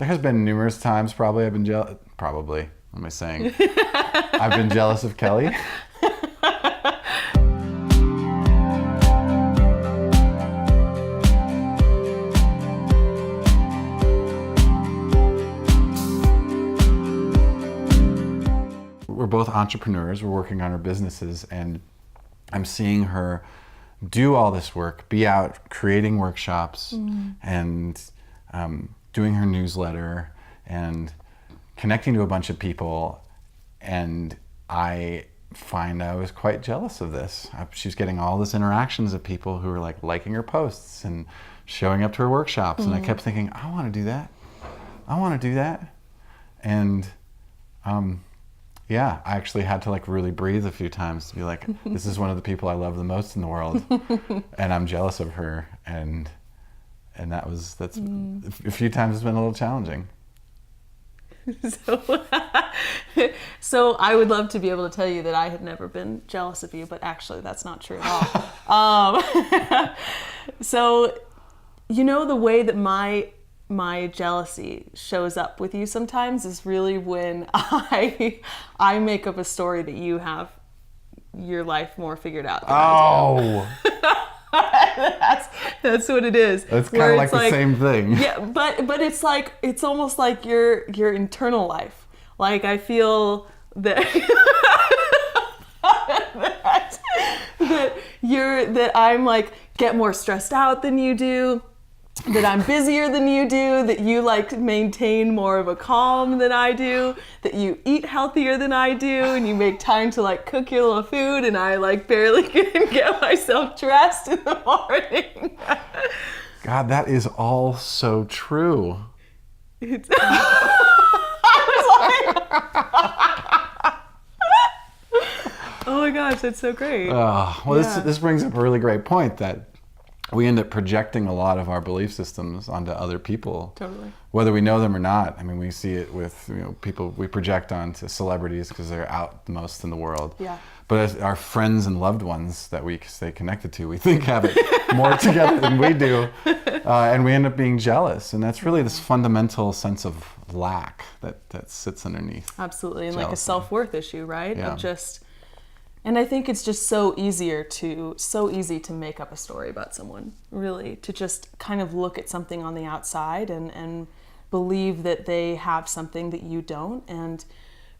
There has been numerous times probably I've been jealous. Probably. What am I saying? I've been jealous of Kelley. We're both entrepreneurs. We're working on our businesses, and I'm seeing her do all this work, be out creating workshops and doing her newsletter and connecting to a bunch of people. And I find I was quite jealous of this. She's getting all this interactions of people who are like liking her posts and showing up to her workshops. And I kept thinking, I want to do that. I want to do that. And yeah, I actually had to like really breathe a few times to be like, this is one of the people I love the most in the world, and I'm jealous of her, and that's a few times it's been a little challenging. So I would love to be able to tell you that I have never been jealous of you, but actually that's not true at all. So you know, the way that my jealousy shows up with you sometimes is really when I make up a story that you have your life more figured out than I do. That's what it is. It's kind of like the same thing. Yeah, but it's like, it's almost like your internal life. Like I feel that that I'm like get more stressed out than you do. That I'm busier than you do, that you like maintain more of a calm than I do, that you eat healthier than I do, and you make time to like cook your little food, and I like barely can get myself dressed in the morning. God, that is all so true. It's I was like, oh my gosh, that's so great. This brings up a really great point that we end up projecting a lot of our belief systems onto other people. Totally. Whether we know them or not. I mean, we see it with people we project onto celebrities because they're out the most in the world. Yeah. But as our friends and loved ones that we stay connected to, we think have it more together than we do. And we end up being jealous. And that's really this fundamental sense of lack that sits underneath. Absolutely. And jealousy. like a self-worth issue, right? Yeah. Of just... And I think it's just so easy to make up a story about someone, really, to just kind of look at something on the outside and believe that they have something that you don't. And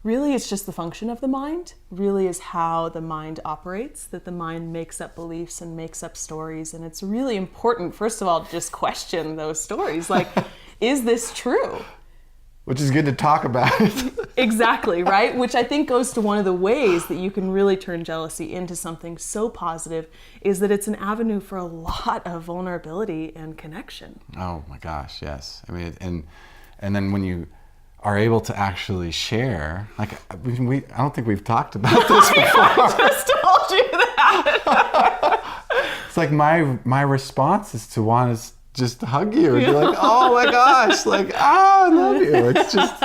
really it's just the function of the mind, really is how the mind operates, that the mind makes up beliefs and makes up stories. And it's really important, first of all, to just question those stories. Like, is this true? Which is good to talk about. Exactly, right? Which I think goes to one of the ways that you can really turn jealousy into something so positive, is that it's an avenue for a lot of vulnerability and connection. Oh my gosh, yes. I mean, and then when you are able to actually share, like I don't think we've talked about this before. I just told you that. It's like my response is to want to just hug you and be like, oh my gosh, like, I love you. It's just,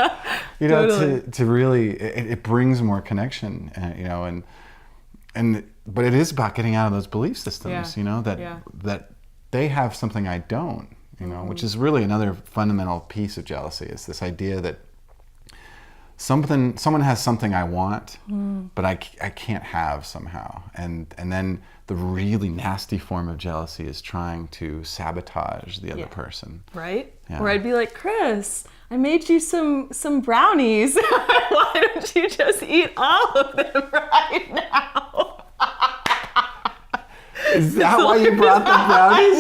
totally. to really, it brings more connection, but it is about getting out of those belief systems, that they have something I don't, which is really another fundamental piece of jealousy, is this idea that someone has something I want, but I can't have somehow. And then the really nasty form of jealousy is trying to sabotage the other person. Right? Yeah. Or I'd be like, Chris, I made you some brownies. Why don't you just eat all of them right now? Is that why you brought the brownies?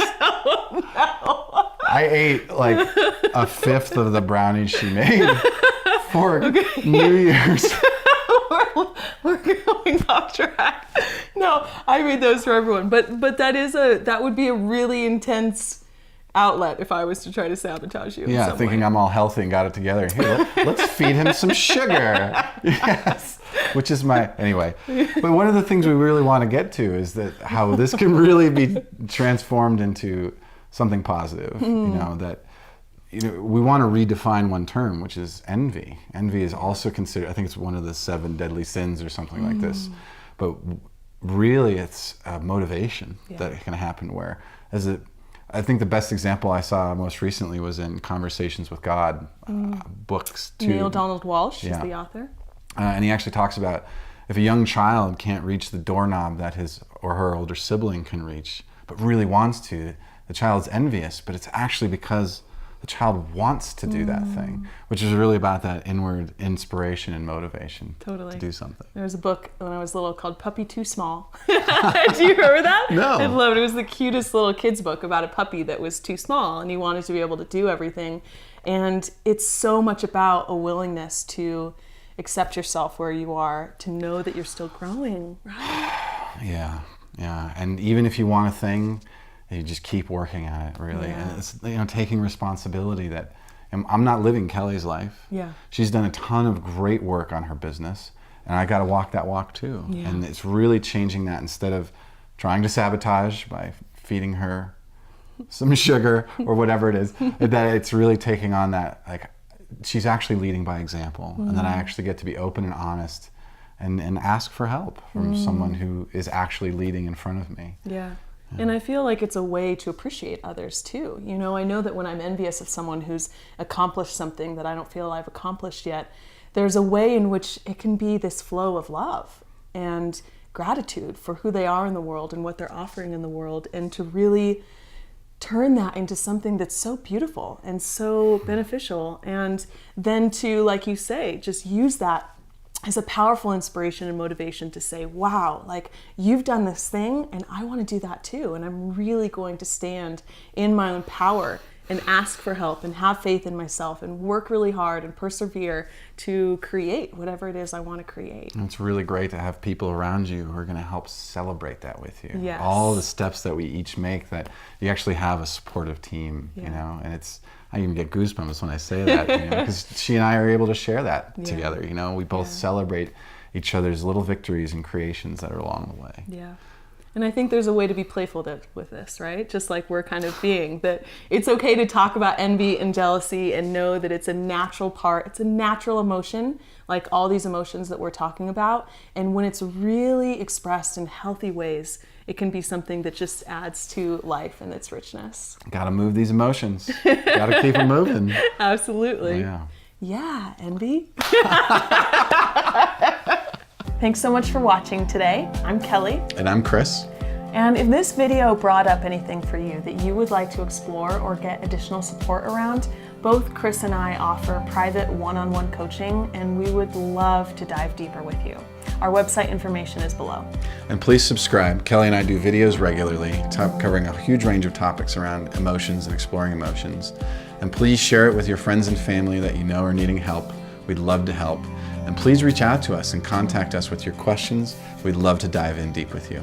No. I ate like a fifth of the brownies she made for New Year's. We're going off track. No, I made those for everyone. But that would be a really intense outlet if I was to try to sabotage you. Yeah, thinking I'm all healthy and got it together. Hey, let's feed him some sugar. Yes. Which is anyway. But one of the things we really want to get to is that how this can really be transformed into something positive. That we want to redefine one term, which is envy. Envy is also considered, I think it's one of the 7 deadly sins or something like this. But really it's a motivation that can happen where I think the best example I saw most recently was in Conversations with God books. Neil Donald Walsh is Yeah. the author. And he actually talks about if a young child can't reach the doorknob that his or her older sibling can reach, but really wants to, the child's envious, but it's actually because the child wants to do that thing, which is really about that inward inspiration and motivation Totally. to do something. There was a book when I was little called Puppy Too Small. Do you remember that? No. I loved it. It was the cutest little kid's book about a puppy that was too small and he wanted to be able to do everything. And it's so much about a willingness to accept yourself where you are, to know that you're still growing, right? Yeah, yeah. And even if you want a thing, you just keep working at it, really. Yeah. And it's, taking responsibility that I'm not living Kelley's life. Yeah. She's done a ton of great work on her business, and I got to walk that walk too. Yeah. And it's really changing that instead of trying to sabotage by feeding her some sugar or whatever it is, that it's really taking on that, like, she's actually leading by example, and then I actually get to be open and honest and ask for help from someone who is actually leading in front of me. Yeah. And I feel like it's a way to appreciate others too. I know that when I'm envious of someone who's accomplished something that I don't feel I've accomplished yet, there's a way in which it can be this flow of love and gratitude for who they are in the world and what they're offering in the world, and to really turn that into something that's so beautiful and so beneficial. And then to, like you say, just use that as a powerful inspiration and motivation to say, wow, like, you've done this thing and I want to do that too. And I'm really going to stand in my own power and ask for help and have faith in myself and work really hard and persevere to create whatever it is I want to create. And it's really great to have people around you who are going to help celebrate that with you. Yes. All the steps that we each make, that you actually have a supportive team, Yeah. and I even get goosebumps when I say that, because she and I are able to share that Yeah. together. We both celebrate each other's little victories and creations that are along the way. Yeah. And I think there's a way to be playful with this, right? Just like we're kind of being, that it's okay to talk about envy and jealousy and know that it's a natural part. It's a natural emotion, like all these emotions that we're talking about. And when it's really expressed in healthy ways, it can be something that just adds to life and its richness. Got to move these emotions. Got to keep them moving. Absolutely. Yeah. Yeah, envy. Thanks so much for watching today. I'm Kelley. And I'm Chris. And if this video brought up anything for you that you would like to explore or get additional support around, both Chris and I offer private one-on-one coaching, and we would love to dive deeper with you. Our website information is below. And please subscribe. Kelley and I do videos regularly, covering a huge range of topics around emotions and exploring emotions. And please share it with your friends and family that you know are needing help. We'd love to help. And please reach out to us and contact us with your questions. We'd love to dive in deep with you.